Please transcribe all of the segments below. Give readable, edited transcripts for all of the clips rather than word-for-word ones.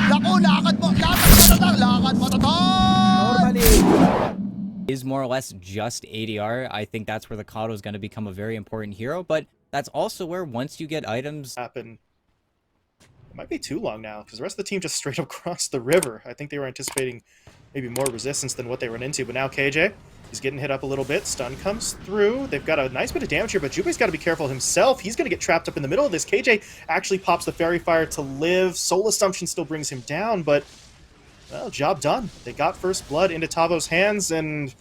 Naku, lakad mo tatang. Is more or less just ADR. I think that's where the Kato is going to become a very important hero, but that's also where once you get items happen. It might be too long now because the rest of the team just straight up crossed the river. I think they were anticipating maybe more resistance than what they run into, but now KJ, he's getting hit up a little bit. Stun comes through. They've got a nice bit of damage here, but Jube's got to be careful himself. He's going to get trapped up in the middle of this. KJ actually pops the Fairy Fire to live. Soul Assumption still brings him down, but well, job done. They got first blood into Tavo's hands, and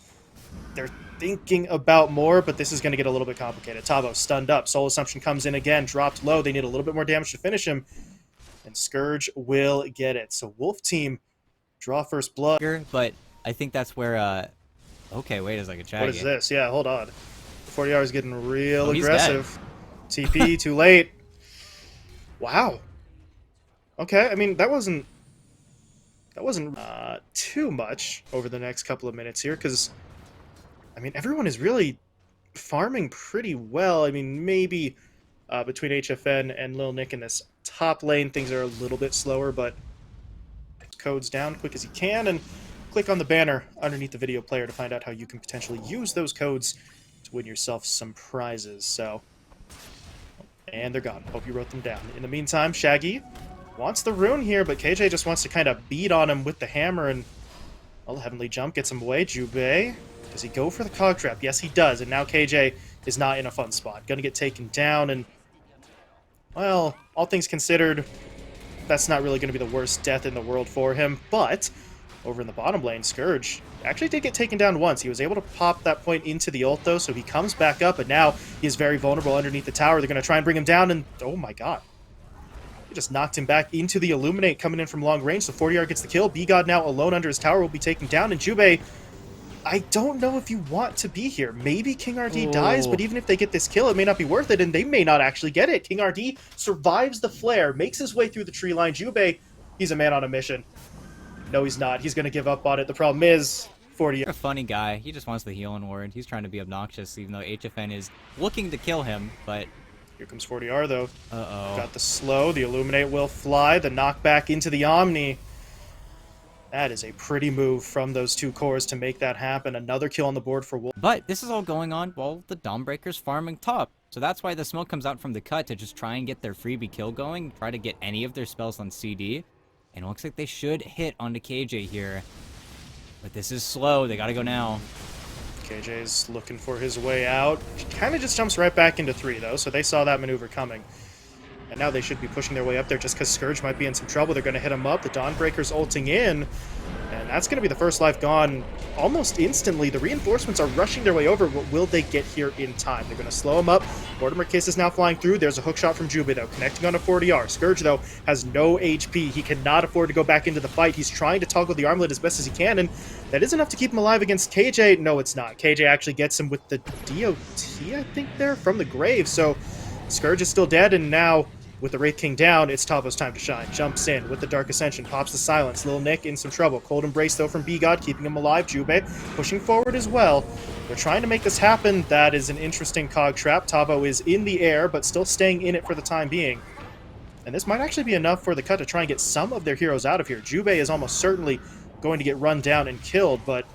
they're thinking about more, but this is going to get a little bit complicated. Tavo stunned up. Soul Assumption comes in again, dropped low. They need a little bit more damage to finish him, and Scourge will get it. So Wolf team draw first blood. but I think that's where, okay, wait a second, Shaggy. What is this? Yeah, hold on. 40R is getting real he's aggressive. TP, too late. Wow. Okay, I mean, that wasn't too much over the next couple of minutes here, because, I mean, everyone is really farming pretty well. I mean, maybe between HFN and Lil Nick in this top lane, things are a little bit slower, but codes down quick as you can, and click on the banner underneath the video player to find out how you can potentially use those codes to win yourself some prizes. So, and they're gone. Hope you wrote them down. In the meantime, Shaggy wants the rune here, but KJ just wants to kind of beat on him with the hammer, and well, Heavenly Jump gets him away. Jubei, does he go for the cog trap? Yes, he does, and now KJ is not in a fun spot. Gonna get taken down, and well, all things considered, that's not really going to be the worst death in the world for him, but over in the bottom lane, Scourge actually did get taken down once. He was able to pop that point into the ult, though, so he comes back up, but now he is very vulnerable underneath the tower. They're going to try and bring him down, and oh my god. He just knocked him back into the Illuminate coming in from long range, so 40R gets the kill. B-God now alone under his tower will be taken down, and Jubei, I don't know if you want to be here. Maybe King RD dies, but even if they get this kill, it may not be worth it, and they may not actually get it. King RD survives the flare, makes his way through the tree line. Jubei, he's a man on a mission. No, he's not. He's going to give up on it. The problem is, 40... A funny guy. He just wants the healing ward. He's trying to be obnoxious, even though HFN is looking to kill him, but... Here comes 40R, though. Uh-oh. Got the slow. The Illuminate will fly. The knockback into the Omni. That is a pretty move from those two cores to make that happen. Another kill on the board for Wolf. But this is all going on while the Dawnbreaker's farming top. So that's why the smoke comes out from the cut to just try and get their freebie kill going, try to get any of their spells on CD. And it looks like they should hit onto KJ here. But this is slow. They gotta go now. KJ's looking for his way out. Kind of just jumps right back into 3, though, so they saw that maneuver coming. And now they should be pushing their way up there just because Scourge might be in some trouble. They're going to hit him up. The Dawnbreaker's ulting in. And that's going to be the first life gone almost instantly. The reinforcements are rushing their way over. But will they get here in time? They're going to slow him up. Mortimer Kiss is now flying through. There's a hook shot from Jubei, though, connecting on a 40R. Scourge, though, has no HP. He cannot afford to go back into the fight. He's trying to toggle the armlet as best as he can, and that is enough to keep him alive against KJ. No, it's not. KJ actually gets him with the DOT, I think, there, from the grave. So Scourge is still dead, and now... with the Wraith King down, it's Tavo's time to shine. Jumps in with the Dark Ascension, pops the silence. Lil Nick in some trouble. Cold Embrace, though, from B-God, keeping him alive. Jubei pushing forward as well. They're trying to make this happen. That is an interesting cog trap. Tavo is in the air, but still staying in it for the time being. And this might actually be enough for the cut to try and get some of their heroes out of here. Jubei is almost certainly going to get run down and killed, but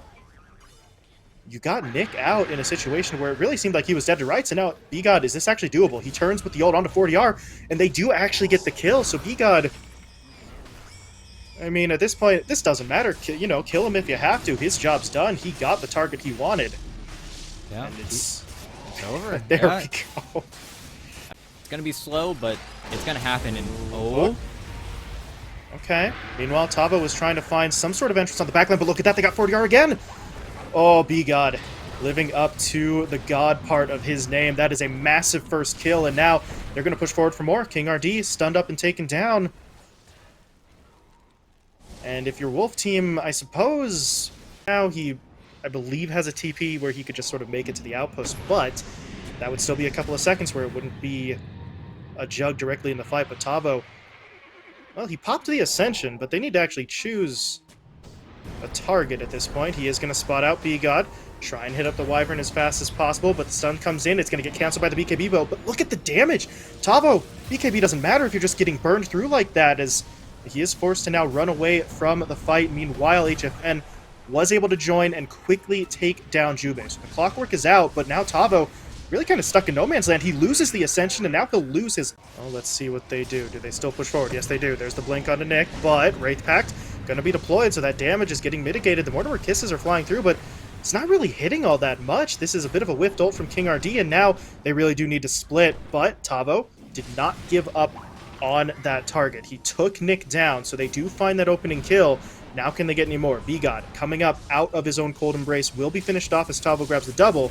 you got Nick out in a situation where it really seemed like he was dead to rights, and now B-God, is this actually doable? He turns with the ult onto 40R, and they do actually get the kill, so B-God, I mean, at this point, this doesn't matter. You know, kill him if you have to. His job's done. He got the target he wanted. Yeah, and it's over. There yeah. we go. It's going to be slow, but it's going to happen, and oh... Okay. Meanwhile, Tavo was trying to find some sort of entrance on the backline, but look at that, they got 40R again! Oh, B-God, living up to the God part of his name. That is a massive first kill, and now they're going to push forward for more. King RD stunned up and taken down. And if your Wolf team, I suppose, now he, I believe, has a TP where he could just sort of make it to the outpost, but that would still be a couple of seconds where it wouldn't be a jug directly in the fight. But Tavo, well, he popped the Ascension, but they need to actually choose a target at this point. He is going to spot out B-God. Try and hit up the Wyvern as fast as possible, but the stun comes in. It's going to get canceled by the BKB build, but look at the damage. Tavo, BKB doesn't matter if you're just getting burned through like that, as he is forced to now run away from the fight. Meanwhile, HFN was able to join and quickly take down Jube. So the clockwork is out, but now Tavo really kind of stuck in no man's land. He loses the Ascension, and now he'll lose his... Oh, let's see what they do. Do they still push forward? Yes, they do. There's the blink onto Nick, but Wraith Pact going to be deployed, so that damage is getting mitigated. The Mortimer Kisses are flying through, but it's not really hitting all that much. This is a bit of a whiffed ult from King RD, and now they really do need to split, but Tavo did not give up on that target. He took Nick down, so they do find that opening kill. Now can they get any more? B-God coming up out of his own cold embrace will be finished off as Tavo grabs the double,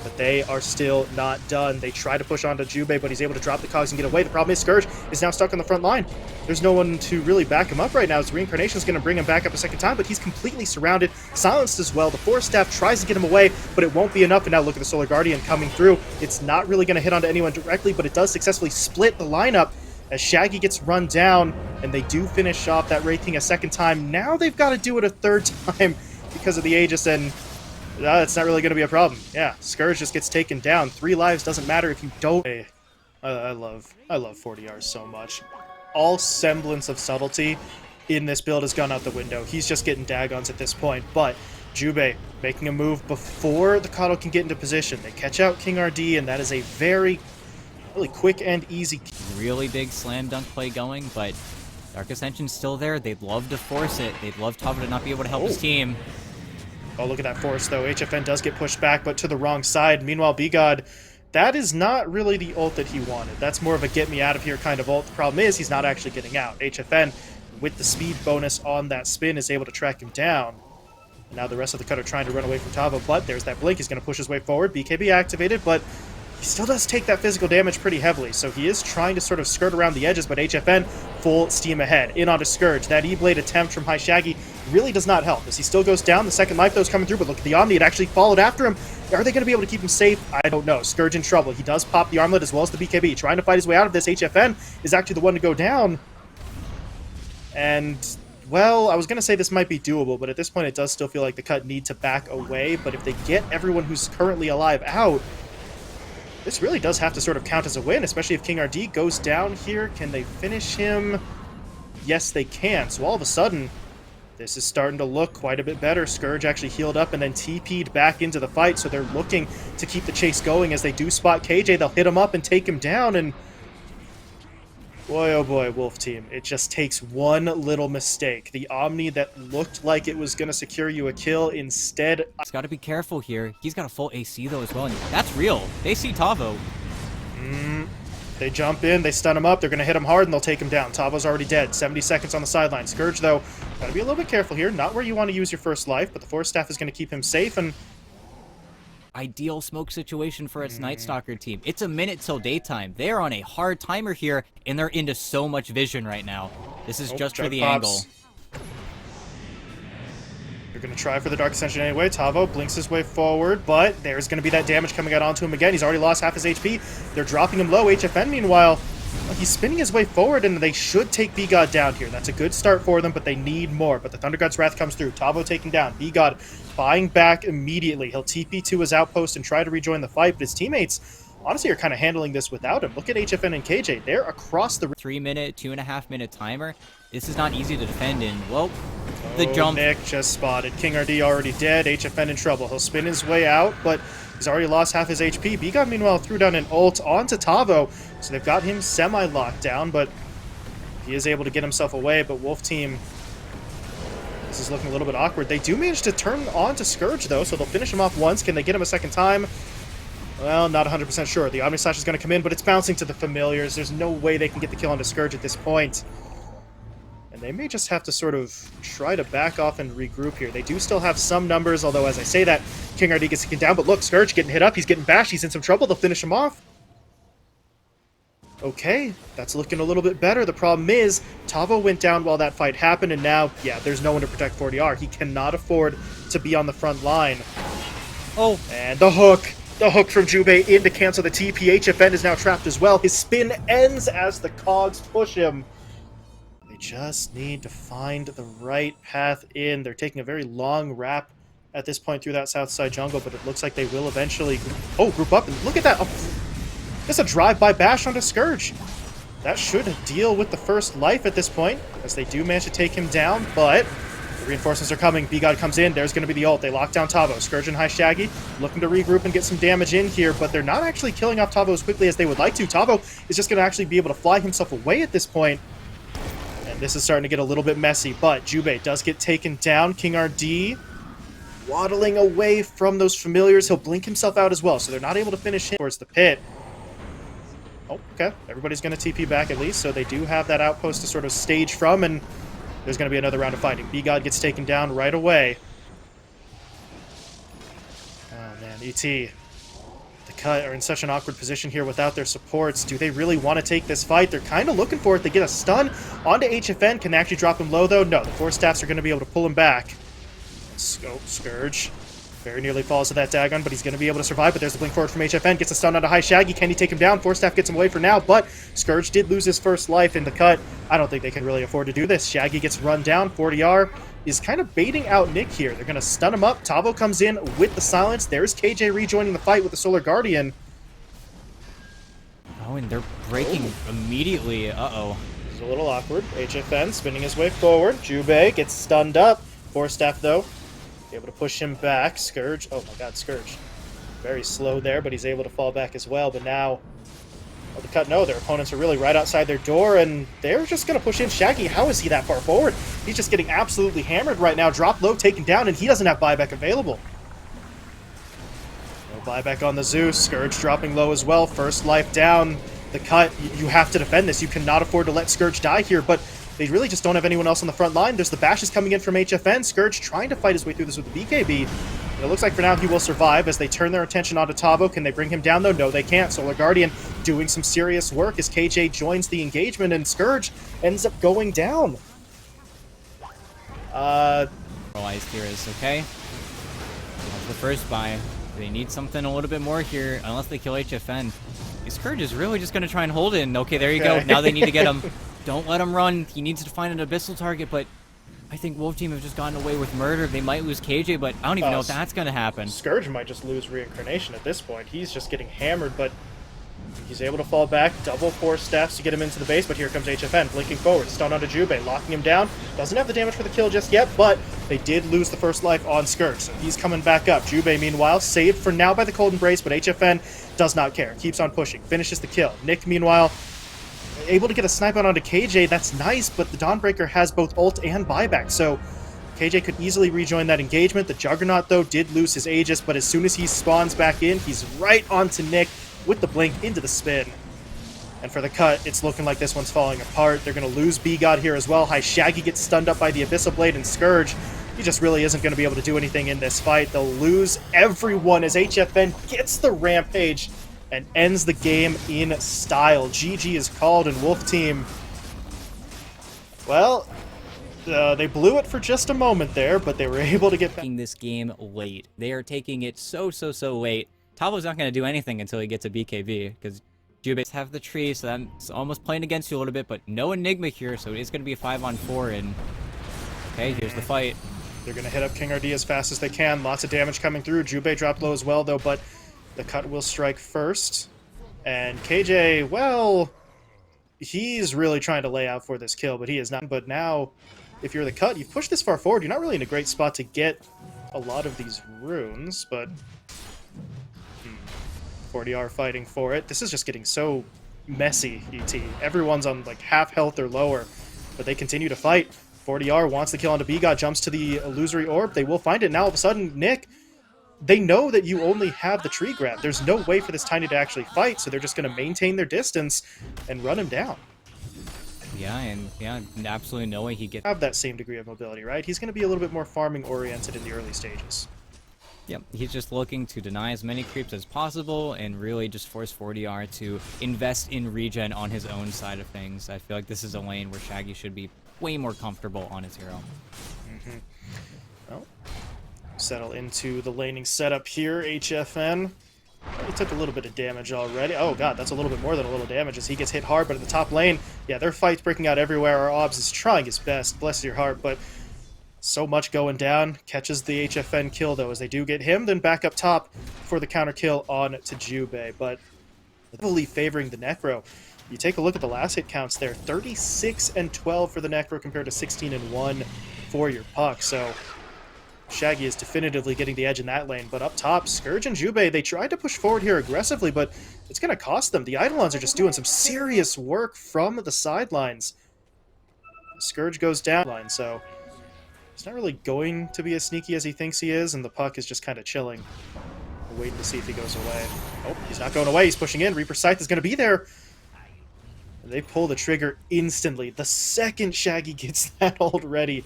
but they are still not done. They try to push onto Jube, but he's able to drop the cogs and get away. The problem is Scourge is now stuck on the front line. There's no one to really back him up right now. His Reincarnation is going to bring him back up a second time, but he's completely surrounded, silenced as well. The Force Staff tries to get him away, but it won't be enough. And now look at the Solar Guardian coming through. It's not really going to hit onto anyone directly, but it does successfully split the lineup as Shaggy gets run down, and they do finish off that Wraith King a second time. Now they've got to do it a third time because of the Aegis, and it's not really going to be a problem. Yeah, Scourge just gets taken down. 3 lives doesn't matter if you don't... Hey, I love 40R so much. All semblance of subtlety in this build has gone out the window. He's just getting Dagons at this point, but Jube making a move before the Kato can get into position. They catch out King RD, and that is a really quick and easy... Really big slam dunk play going, but Dark Ascension's still there. They'd love to force it. They'd love Tavo to not be able to help his team. Oh, look at that force, though. HFN does get pushed back, but to the wrong side. Meanwhile, B-God, that is not really the ult that he wanted. That's more of a get-me-out-of-here kind of ult. The problem is he's not actually getting out. HFN, with the speed bonus on that spin, is able to track him down. And now the rest of the cut are trying to run away from Tavo, but there's that blink. He's going to push his way forward. BKB activated, but he still does take that physical damage pretty heavily, so he is trying to sort of skirt around the edges, but HFN full steam ahead. In onto Scourge. That E-Blade attempt from High Shaggy really does not help, as he still goes down. The second life, though, is coming through, but look at the Omni. It actually followed after him. Are they going to be able to keep him safe? I don't know. Scourge in trouble. He does pop the armlet as well as the BKB. Trying to fight his way out of this. HFN is actually the one to go down. And, well, I was going to say this might be doable, but at this point it does still feel like the cut need to back away. But if they get everyone who's currently alive out, this really does have to sort of count as a win, especially if King RD goes down here. Can they finish him? Yes, they can. So all of a sudden, this is starting to look quite a bit better. Scourge actually healed up and then TP'd back into the fight, so they're looking to keep the chase going. As they do spot KJ, they'll hit him up and take him down, and boy, oh boy, Wolf Team. It just takes one little mistake. The Omni that looked like it was going to secure you a kill, instead... He's got to be careful here. He's got a full AC, though, as well, and that's real. They see Tavo. They jump in, they stun him up, they're going to hit him hard, and they'll take him down. Tavo's already dead. 70 seconds on the sideline. Scourge, though, got to be a little bit careful here. Not where you want to use your first life, but the Force Staff is going to keep him safe, and... Ideal smoke situation for its Night Stalker team. It's a minute till daytime. They're on a hard timer here, and they're into so much vision right now. This is just for the angle. They're going to try for the Dark Ascension anyway. Tavo blinks his way forward, but there's going to be that damage coming out onto him again. He's already lost half his HP. They're dropping him low. HFN, meanwhile, he's spinning his way forward, and they should take B-God down here. That's a good start for them, but they need more. But the Thunder God's Wrath comes through. Tavo taken down. B-God buying back immediately. He'll TP to his outpost and try to rejoin the fight, but his teammates honestly are kind of handling this without him. Look at HFN and KJ. They're across the... 3-minute, 2.5-minute timer. This is not easy to defend in. Well, the jump... Nick just spotted. King RD already dead. HFN in trouble. He'll spin his way out, but he's already lost half his HP. B-God, meanwhile, threw down an ult onto Tavo, so they've got him semi-locked down, but he is able to get himself away. But Wolf Team, this is looking a little bit awkward. They do manage to turn on to Scourge, though, so they'll finish him off once. Can they get him a second time? Well, not 100% sure. The Omni Slash is going to come in, but it's bouncing to the familiars. There's no way they can get the kill onto Scourge at this point. And they may just have to sort of try to back off and regroup here. They do still have some numbers, although as I say that, King RD gets taken down. But look, Scourge getting hit up. He's getting bashed. He's in some trouble. They'll finish him off. Okay, that's looking a little bit better. The problem is, Tavo went down while that fight happened, and now, yeah, there's no one to protect 40R. He cannot afford to be on the front line. Oh, and the hook. The hook from Jube in to cancel the TP. HFN is now trapped as well. His spin ends as the cogs push him. They just need to find the right path in. They're taking a very long wrap at this point through that south side jungle, but it looks like they will eventually group up. And look at that. It's a drive-by bash onto Scourge. That should deal with the first life at this point, as they do manage to take him down, but the reinforcements are coming. B-God comes in. There's going to be the ult. They lock down Tavo. Scourge and High Shaggy looking to regroup and get some damage in here, but they're not actually killing off Tavo as quickly as they would like to. Tavo is just going to actually be able to fly himself away at this point. And this is starting to get a little bit messy, but Jubei does get taken down. King RD waddling away from those familiars. He'll blink himself out as well, so they're not able to finish him towards the pit. Oh, okay. Everybody's going to TP back at least, so they do have that outpost to sort of stage from, and there's going to be another round of fighting. B-God gets taken down right away. Oh, man. ET. The Cut are in such an awkward position here without their supports. Do they really want to take this fight? They're kind of looking for it. They get a stun onto HFN. Can actually drop him low, though? No. The Force Staffs are going to be able to pull him back. Scourge. Very nearly falls to that Dagon, but he's going to be able to survive. But there's the blink forward from HFN. Gets a stun onto High Shaggy. Can he take him down? Force Staff gets him away for now, but Scourge did lose his first life in the Cut. I don't think they can really afford to do this. Shaggy gets run down. 40R is kind of baiting out Nick here. They're going to stun him up. Tavo comes in with the silence. There's KJ rejoining the fight with the Solar Guardian. Oh, and they're breaking immediately. Uh-oh. This is a little awkward. HFN spinning his way forward. Jubei gets stunned up. Force Staff, though, able to push him back. Scourge. Oh my god, Scourge. Very slow there, but he's able to fall back as well. But now, oh, the Cut, no, their opponents are really right outside their door, and they're just going to push in. Shaggy, how is he that far forward? He's just getting absolutely hammered right now. Drop low, taken down, and he doesn't have buyback available. No buyback on the Zeus. Scourge dropping low as well. First life down. The Cut, you have to defend this. You cannot afford to let Scourge die here, but they really just don't have anyone else on the front line. There's the bashes coming in from HFN. Scourge trying to fight his way through this with the BKB. And it looks like for now he will survive as they turn their attention onto Tavo. Can they bring him down though? No, they can't. Solar Guardian doing some serious work as KJ joins the engagement and Scourge ends up going down. Realized here is okay. That's the first buy. They need something a little bit more here, unless they kill HFN. Scourge is really just going to try and hold in. Okay, there you go. Now they need to get him. Don't let him run. He needs to find an abyssal target, but I think Wolf Team have just gotten away with murder. They might lose KJ, but I don't even know if that's going to happen. Scourge might just lose reincarnation at this point. He's just getting hammered, but he's able to fall back. Double Force Staffs to get him into the base, but here comes HFN, blinking forward. Stun onto Jubei, locking him down. Doesn't have the damage for the kill just yet, but they did lose the first life on Scourge, so he's coming back up. Jubei, meanwhile, saved for now by the Cold Embrace, but HFN does not care. Keeps on pushing. Finishes the kill. Nick, meanwhile, able to get a snipe out onto KJ. That's nice, but the Dawnbreaker has both ult and buyback, so KJ could easily rejoin that engagement. The Juggernaut, though, did lose his Aegis, but as soon as he spawns back in, he's right onto Nick with the blink into the spin. And for the Cut, it's looking like this one's falling apart. They're going to lose B-God here as well. High Shaggy gets stunned up by the Abyssal Blade, and Scourge, he just really isn't going to be able to do anything in this fight. They'll lose everyone as HFN gets the Rampage and ends the game in style. GG is called, and Wolf Team, well, they blew it for just a moment there, but they were able to get back. This game late. They are taking it so late. Tavo's not going to do anything until he gets a BKB, because Jubei have the tree, so that's almost playing against you a little bit, but no Enigma here, so it is going to be a 5-on-4, and okay, here's the fight. They're going to hit up King RD as fast as they can. Lots of damage coming through. Jubei dropped low as well, though, but the Cut will strike first. And KJ, well, he's really trying to lay out for this kill, but he is not. But now, if you're the Cut, you've pushed this far forward. You're not really in a great spot to get a lot of these runes, but 40R fighting for it. This is just getting so messy, ET. Everyone's on like half health or lower, but they continue to fight. 40R wants the kill onto B-God, jumps to the illusory orb. They will find it. Now all of a sudden, Nick, they know that you only have the tree grab. There's no way for this Tiny to actually fight, so they're just going to maintain their distance and run him down. Yeah, and yeah, absolutely no way he gets... Have that same degree of mobility, right? He's going to be a little bit more farming oriented in the early stages. Yep, he's just looking to deny as many creeps as possible and really just force 40R to invest in regen on his own side of things. I feel like this is a lane where Shaggy should be way more comfortable on his hero. Well, settle into the laning setup here. HFN, he took a little bit of damage already. Oh god, that's a little bit more than a little damage as he gets hit hard, but at the top lane, yeah, their fight's breaking out everywhere. Our Obs is trying his best, bless your heart, but So much going down. Catches the HFN kill, though, as they do get him. Then back up top for the counter kill on to Jubei. But heavily favoring the Necro. You take a look at the last hit counts there. 36 and 12 for the Necro compared to 16 and 1 for your Puck. So Shaggy is definitively getting the edge in that lane. But up top, Scourge and Jubei, they tried to push forward here aggressively, but it's going to cost them. The Eidolons are just doing some serious work from the sidelines. Scourge goes down, so he's not really going to be as sneaky as he thinks he is, and the Puck is just kind of chilling. We're waiting to see if he goes away. Oh, he's not going away. He's pushing in. Reaper's Scythe is going to be there. And they pull the trigger instantly. The second Shaggy gets that ult ready,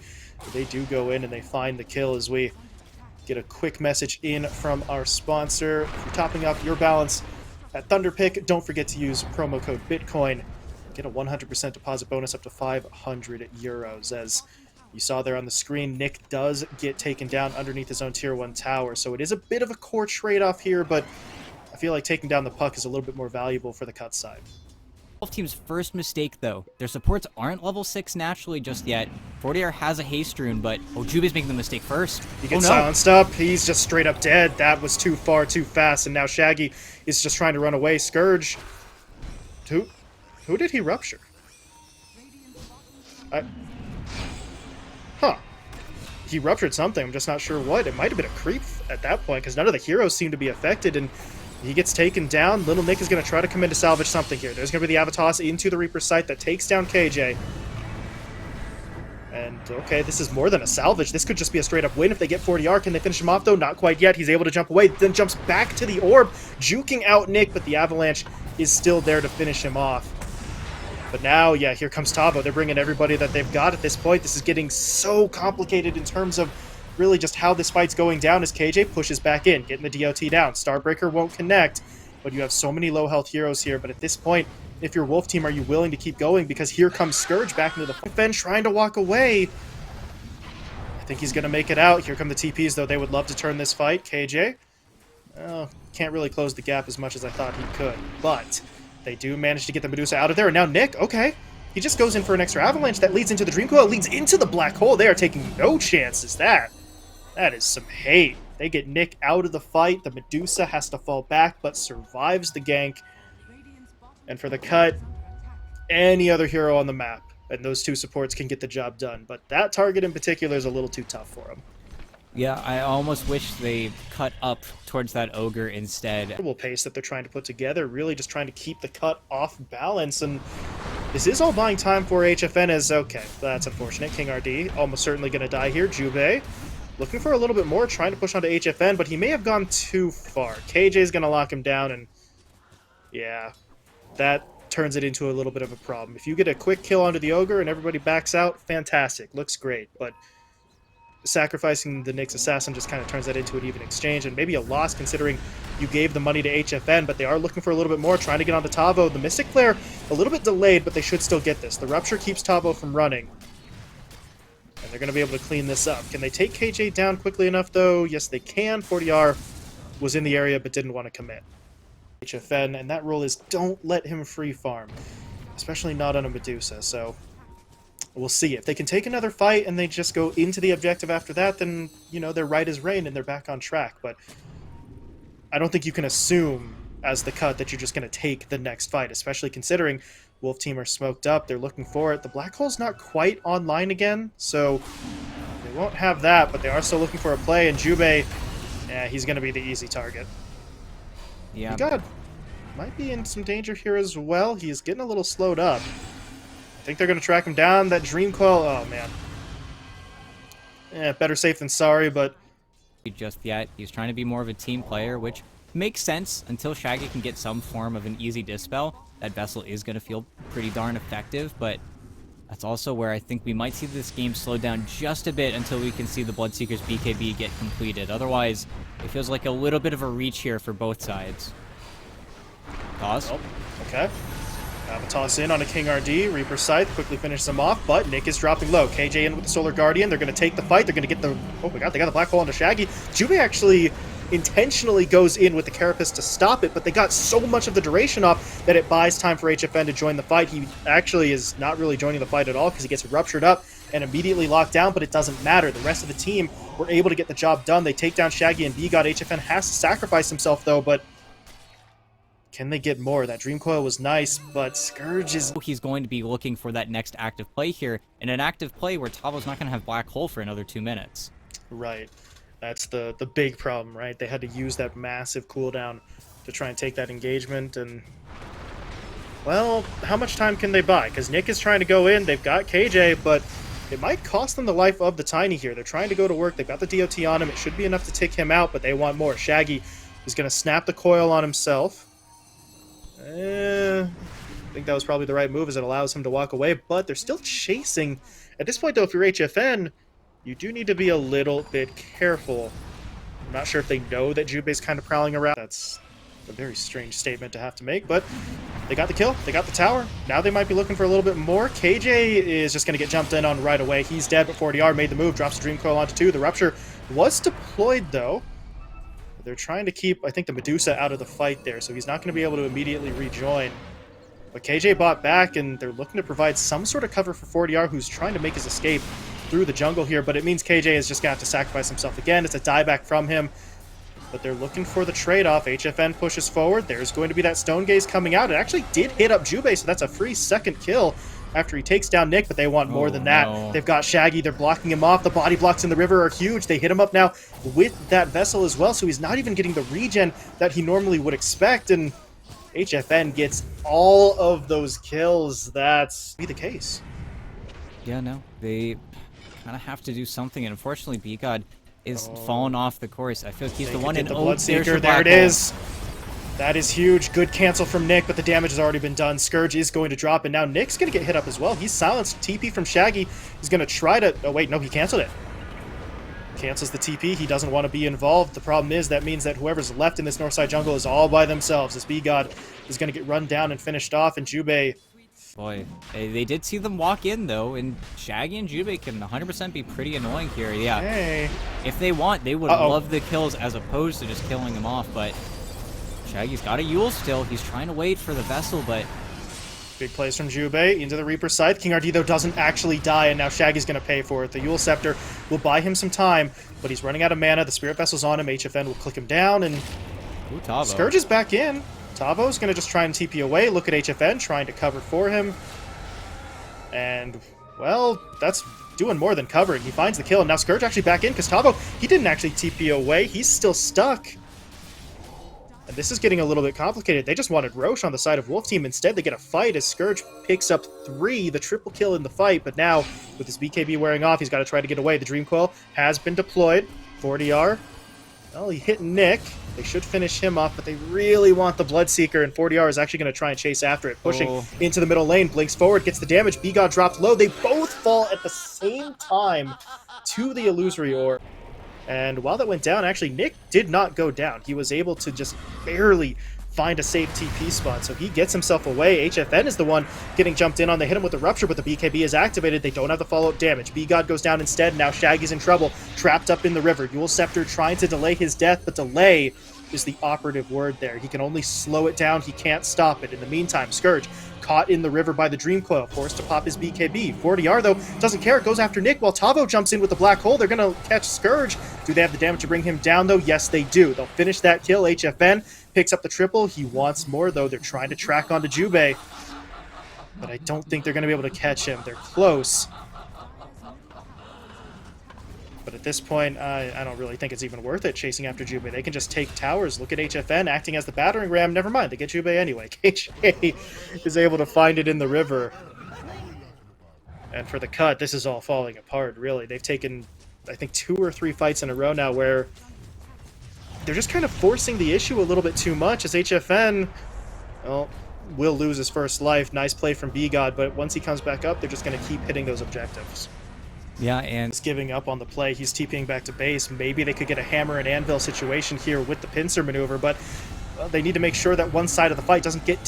they do go in and they find the kill as we get a quick message in from our sponsor. If you're topping up your balance at Thunderpick, don't forget to use promo code Bitcoin. Get a 100% deposit bonus up to 500 euros. As you saw there on the screen, Nick does get taken down underneath his own Tier 1 tower, so it is a bit of a core trade-off here, but I feel like taking down the Puck is a little bit more valuable for the cut side. Wolf Team's first mistake, though. Their supports aren't level 6 naturally just yet. 40R has a haste rune, but Jubei's making the mistake first. He gets silenced up. He's just straight up dead. That was too far, too fast, and now Shaggy is just trying to run away. Scourge. Who did he rupture? He ruptured something. I'm just not sure what. It might have been a creep at that point, because none of the heroes seem to be affected, and he gets taken down. Little Nick is going to try to come in to salvage something here. There's going to be the Avatos into the Reaper's Sight that takes down KJ. And, okay, this is more than a salvage. This could just be a straight-up win if they get 40R. Can they finish him off, though? Not quite yet. He's able to jump away, then jumps back to the orb, juking out Nick, but the Avalanche is still there to finish him off. But now, yeah, here comes Tavo. They're bringing everybody that they've got at this point. This is getting so complicated in terms of really just how this fight's going down as KJ pushes back in, getting the DOT down. Starbreaker won't connect, but you have so many low-health heroes here. But at this point, if you're Wolf Team, are you willing to keep going? Because here comes Scourge back into the Fen trying to walk away. I think he's going to make it out. Here come the TPs, though. They would love to turn this fight. KJ, can't really close the gap as much as I thought he could, but they do manage to get the Medusa out of there. And now Nick, okay, he just goes in for an extra avalanche that leads into the Dream Coil, leads into the black hole. They are taking no chances. That is some hate. They get Nick out of the fight. The Medusa has to fall back, but survives the gank. And for the cut, any other hero on the map, and those two supports can get the job done. But that target in particular is a little too tough for him. Yeah, I almost wish they cut up towards that ogre instead. Pace that they're trying to put together, really just trying to keep the cut off balance, and this is all buying time for HFN as, okay, that's unfortunate. King RD almost certainly going to die here. Jubei looking for a little bit more, trying to push onto HFN, but he may have gone too far. KJ's going to lock him down, and yeah, that turns it into a little bit of a problem. If you get a quick kill onto the ogre and everybody backs out, fantastic, looks great, but sacrificing the Nyx Assassin just kind of turns that into an even exchange, and maybe a loss considering you gave the money to HFN, but they are looking for a little bit more, trying to get onto Tavo. The Mystic Flare, a little bit delayed, but they should still get this. The Rupture keeps Tavo from running, and they're going to be able to clean this up. Can they take KJ down quickly enough, though? Yes, they can. 40R was in the area, but didn't want to commit. HFN, and that rule is don't let him free farm, especially not on a Medusa, so we'll see. If they can take another fight and they just go into the objective after that, then, you know, they're right as rain and they're back on track. But I don't think you can assume as the cut that you're just going to take the next fight, especially considering Wolf Team are smoked up. They're looking for it. The Black Hole's not quite online again, so they won't have that, but they are still looking for a play, and Jubei, yeah, he's going to be the easy target. Yeah. God might be in some danger here as well. He's getting a little slowed up. I think they're going to track him down. That Dream Coil, oh man. Yeah, better safe than sorry, but just yet. He's trying to be more of a team player, which makes sense until Shaggy can get some form of an easy dispel. That Vessel is going to feel pretty darn effective, but that's also where I think we might see this game slow down just a bit until we can see the Bloodseeker's BKB get completed. Otherwise, it feels like a little bit of a reach here for both sides. Toss. Oh, okay. Have a toss in on a King RD. Reaper Scythe quickly finishes him off, but Nick is dropping low. KJ in with the Solar Guardian. They're going to take the fight. They're going to get the... Oh my god, they got the Black Hole onto Shaggy. Jubei actually intentionally goes in with the Carapace to stop it, but they got so much of the duration off that it buys time for HFN to join the fight. He actually is not really joining the fight at all because he gets ruptured up and immediately locked down, but it doesn't matter. The rest of the team were able to get the job done. They take down Shaggy and BGod. HFN has to sacrifice himself, though, but can they get more? That Dream Coil was nice, but Scourge is... He's going to be looking for that next active play here, and an active play where Tavo's not going to have Black Hole for another 2 minutes. Right. That's the big problem, right? They had to use that massive cooldown to try and take that engagement, and... well, how much time can they buy? Because Nick is trying to go in, they've got KJ, but it might cost them the life of the Tiny here. They're trying to go to work, they've got the DOT on him, it should be enough to take him out, but they want more. Shaggy is going to snap the coil on himself. I think that was probably the right move as it allows him to walk away, but they're still chasing. At this point, though, if you're HFN, you do need to be a little bit careful. I'm not sure if they know that Jubei's kind of prowling around. That's a very strange statement to have to make, but they got the kill, they got the tower. Now they might be looking for a little bit more. KJ is just going to get jumped in on right away. He's dead, but 40R made the move, drops the Dream Coil onto 2. The Rupture was deployed, though. They're trying to keep, I think, the Medusa out of the fight there, so he's not going to be able to immediately rejoin. But KJ bought back, and they're looking to provide some sort of cover for 40R, who's trying to make his escape through the jungle here, but it means KJ is just going to have to sacrifice himself again. It's a dieback from him, but they're looking for the trade-off. HFN pushes forward. There's going to be that Stone Gaze coming out. It actually did hit up Jubei, so that's a free second kill after he takes down Nick, but they want more than that. No. They've got Shaggy. They're blocking him off. The body blocks in the river are huge. They hit him up now with that vessel as well, so he's not even getting the regen that he normally would expect, and HFN gets all of those kills. That's be the case. Yeah, no, they kind of have to do something, and unfortunately, BGod is falling off the course. I feel like he's the one in the there's your Bloodseeker. There Black it Hole. is. That is huge. Good cancel from Nick, but the damage has already been done. Scourge is going to drop, and now Nick's going to get hit up as well. He's silenced. TP from Shaggy. He's going to try to... oh, wait, no, he canceled it. Cancels the TP. He doesn't want to be involved. The problem is that means that whoever's left in this Northside jungle is all by themselves, as BGod is going to get run down and finished off, and Jubei... Boy, they did see them walk in, though, and Shaggy and Jubei can 100% be pretty annoying here. Yeah, hey. if they want, they would love the kills as opposed to just killing them off, but Shaggy's got a Yule still. He's trying to wait for the vessel, but... big plays from Jubei into the Reaper scythe. King RD, though, doesn't actually die, and now Shaggy's going to pay for it. The Yule Scepter will buy him some time, but he's running out of mana. The Spirit Vessel's on him. HFN will click him down, and Ooh, Tavo. Scourge is back in. Tavo's going to just try and TP away. Look at HFN trying to cover for him. And, well, that's doing more than covering. He finds the kill, and now Scourge actually back in, because Tavo, he didn't actually TP away. He's still stuck. And this is getting a little bit complicated. They just wanted Roche on the side of Wolf Team. Instead, they get a fight as Scourge picks up 3, the triple kill in the fight. But now, with his BKB wearing off, he's got to try to get away. The Dream Coil has been deployed. 40R. Well, he hit Nick. They should finish him off, but they really want the Bloodseeker, and 40R is actually going to try and chase after it. Pushing into the middle lane, blinks forward, gets the damage. BGod dropped low. They both fall at the same time to the Illusory Orb. And while that went down, actually, Nick did not go down. He was able to just barely find a safe TP spot, so he gets himself away. HFN is the one getting jumped in on. They hit him with the Rupture, but the BKB is activated. They don't have the follow-up damage. BGod goes down instead. Now Shaggy's in trouble, trapped up in the river. Yule Scepter trying to delay his death, but delay is the operative word there. He can only slow it down. He can't stop it. In the meantime, Scourge caught in the river by the Dream Coil, forced to pop his BKB. 40R, though, doesn't care. It goes after Nick while Tavo jumps in with the Black Hole. They're going to catch Scourge. Do they have the damage to bring him down, though? Yes, they do. They'll finish that kill. HFN picks up the triple. He wants more, though. They're trying to track onto Jubei, but I don't think they're going to be able to catch him. They're close. But at this point, I don't really think it's even worth it chasing after Jubei. They can just take towers. Look at HFN acting as the battering ram. Never mind, they get Jubei anyway. KJ is able to find it in the river. And for the cut, this is all falling apart, really. They've taken, I think, 2 or 3 fights in a row now where they're just kind of forcing the issue a little bit too much, as HFN, well, will lose his first life. Nice play from BGod, but once he comes back up, they're just going to keep hitting those objectives. Yeah, and He's giving up on the play. He's TPing back to base. Maybe they could get a hammer and anvil situation here with the pincer maneuver, but they need to make sure that one side of the fight doesn't get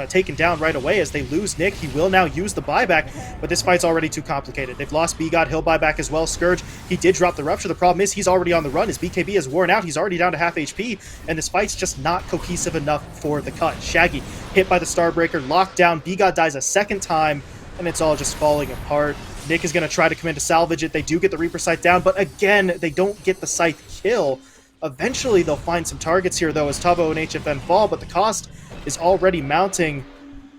taken down right away as they lose Nick. He will now use the buyback, but this fight's already too complicated. They've lost BGod. He'll buy back as well. Scourge, he did drop the Rupture. The problem is he's already on the run. His BKB is worn out. He's already down to half HP, and this fight's just not cohesive enough for the cut. Shaggy hit by the Starbreaker, locked down. BGod dies a second time, and it's all just falling apart. Nick is going to try to come in to salvage it. They do get the Reaper Scythe down, but again, they don't get the Scythe kill. Eventually, they'll find some targets here, though, as Tavo and HFN fall, but the cost is already mounting.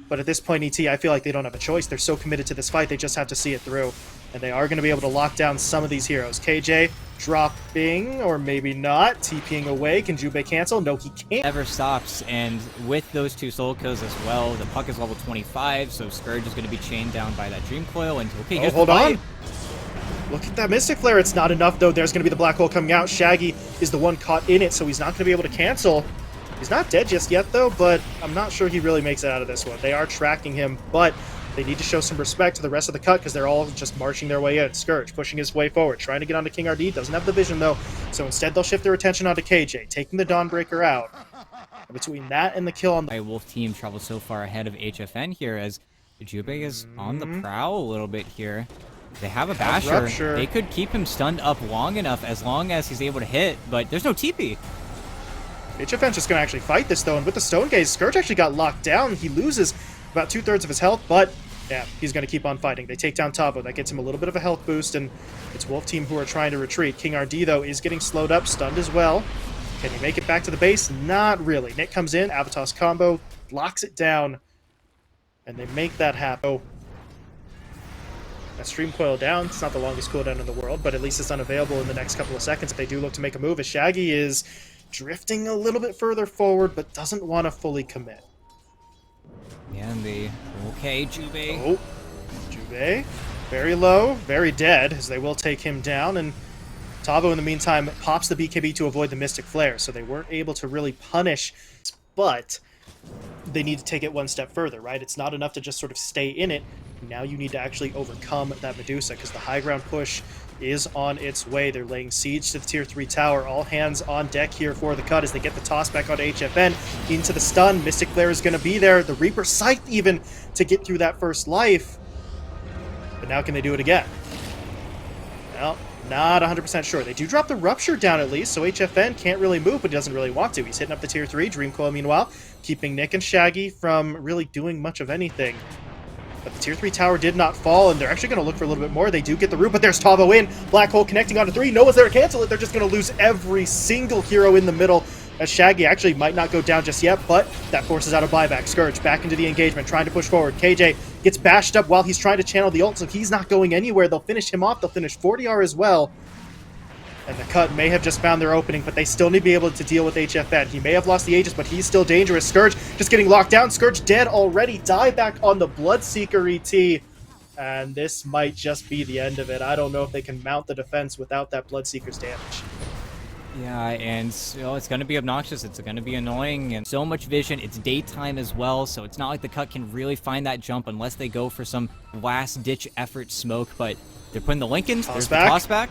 But at this point, ET, I feel like they don't have a choice. They're so committed to this fight, they just have to see it through. And they are going to be able to lock down some of these heroes. KJ dropping, or maybe not. TPing away. Can Jubei cancel? No, he can't. Never stops, and with those 2 soul kills as well, the puck is level 25, so Scourge is going to be chained down by that Dream Coil. And okay, here's hold the fight. on. Look at that Mystic Flare. It's not enough, though. There's going to be the Black Hole coming out. Shaggy is the one caught in it, so he's not going to be able to cancel. He's not dead just yet, though, but I'm not sure he really makes it out of this one. They are tracking him, but they need to show some respect to the rest of the cut because they're all just marching their way in. Scourge pushing his way forward, trying to get onto King RD. Doesn't have the vision, though, so instead they'll shift their attention onto KJ, taking the Dawnbreaker out. And between that and the kill on the Wolf team travels so far ahead of HFN here as Jubei is on the prowl a little bit here. They have a basher. They could keep him stunned up long enough as long as he's able to hit, but there's no TP. HFN's just going to actually fight this, though, and with the Stone Gaze, Scourge actually got locked down. He loses about 2/3 of his health, but yeah, he's going to keep on fighting. They take down Tavo. That gets him a little bit of a health boost, and it's Wolf Team who are trying to retreat. King RD, though, is getting slowed up, stunned as well. Can he make it back to the base? Not really. Nick comes in, Avatos combo, locks it down, and they make that happen. Oh. That Stream Coil down. It's not the longest cooldown in the world, but at least it's unavailable in the next couple of seconds if they do look to make a move, as Shaggy is drifting a little bit further forward, but doesn't want to fully commit. Yeah, and the... Okay, Jubei. Oh, Jubei. Very low, very dead, as they will take him down, and Tavo, in the meantime, pops the BKB to avoid the Mystic Flare, so they weren't able to really punish, but they need to take it one step further, right? It's not enough to just sort of stay in it. Now you need to actually overcome that Medusa, because the high ground push is on its way. They're laying siege to the tier 3 tower. All hands on deck here for the cut as they get the toss back onto HFN into the stun. Mystic Flare is going to be there. The Reaper Scythe even to get through that first life. But now can they do it again? Well, not 100% sure. They do drop the Rupture down at least, so HFN can't really move, but he doesn't really want to. He's hitting up the tier 3. Dream Coil, meanwhile, keeping Nick and Shaggy from really doing much of anything. But the tier 3 tower did not fall, and they're actually going to look for a little bit more. They do get the root, but there's Tavo in. Black Hole connecting onto 3. No one's there to cancel it. They're just going to lose every single hero in the middle, as Shaggy actually might not go down just yet, but that forces out a buyback. Scourge back into the engagement, trying to push forward. KJ gets bashed up while he's trying to channel the ult, so he's not going anywhere. They'll finish him off. They'll finish 40R as well. And the cut may have just found their opening, but they still need to be able to deal with HFN. He may have lost the Aegis, but he's still dangerous. Scourge just getting locked down. Scourge dead already. Die back on the Bloodseeker ET. And this might just be the end of it. I don't know if they can mount the defense without that Bloodseeker's damage. Yeah, and it's going to be obnoxious. It's going to be annoying, and so much vision. It's daytime as well, so it's not like the cut can really find that jump unless they go for some last-ditch effort smoke, but they're putting the Lincolns. There's the toss back.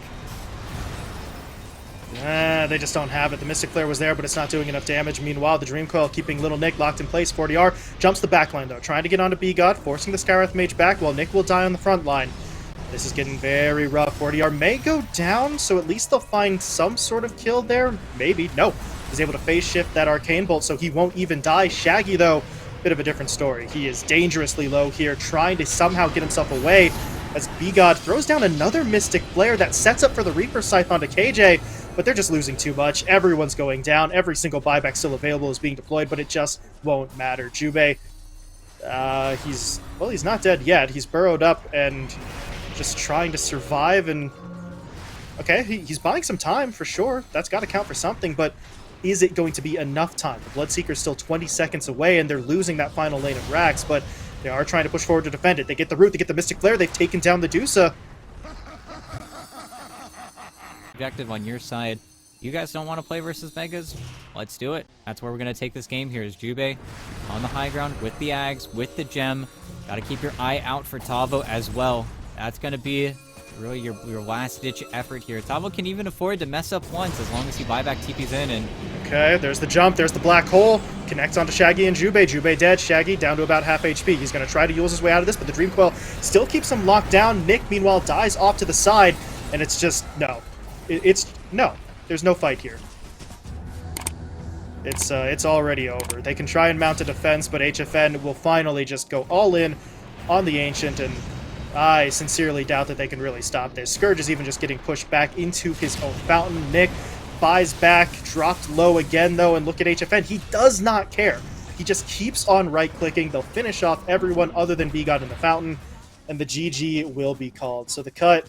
They just don't have it. The Mystic Flare was there, but it's not doing enough damage. Meanwhile, the Dream Coil keeping Little Nick locked in place. 40R jumps the backline, though, trying to get onto B-God, forcing the Skywrath Mage back, while Nick will die on the front line. This is getting very rough. 40R may go down, so at least they'll find some sort of kill there. Maybe. No. He's able to phase shift that Arcane Bolt, so he won't even die. Shaggy, though, bit of a different story. He is dangerously low here, trying to somehow get himself away, as B-God throws down another Mystic Flare that sets up for the Reaper Scythe onto KJ, but they're just losing too much. Everyone's going down. Every single buyback still available is being deployed, but it just won't matter. Jubei, he's not dead yet. He's burrowed up and just trying to survive, and okay, he's buying some time for sure. That's got to count for something, but is it going to be enough time? The Bloodseeker's still 20 seconds away, and they're losing that final lane of Rax, but they are trying to push forward to defend it. They get the root, they get the Mystic Flare, they've taken down the Dusa. Objective on your side. You guys don't want to play versus Megas? Let's do it. That's where we're going to take this game here, is Jubei on the high ground with the Ags, with the gem. Got to keep your eye out for Tavo as well. That's going to be really your last-ditch effort here. Tavo can even afford to mess up once as long as he buyback TPs in. And okay, there's the jump, there's the Black Hole. Connects onto Shaggy and Jubei. Jubei dead, Shaggy down to about half HP. He's going to try to use his way out of this, but the Dream Coil still keeps him locked down. Nick, meanwhile, dies off to the side, and it's just, no. No. There's no fight here. It's already over. They can try and mount a defense, but HFN will finally just go all in on the Ancient, and I sincerely doubt that they can really stop this. Scourge is even just getting pushed back into his own fountain. Nick buys back, dropped low again though, and look at HFN. He does not care. He just keeps on right-clicking. They'll finish off everyone other than B-God in the fountain, and the GG will be called. So the cut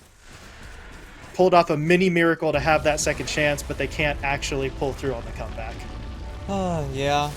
pulled off a mini miracle to have that second chance, but they can't actually pull through on the comeback. Yeah.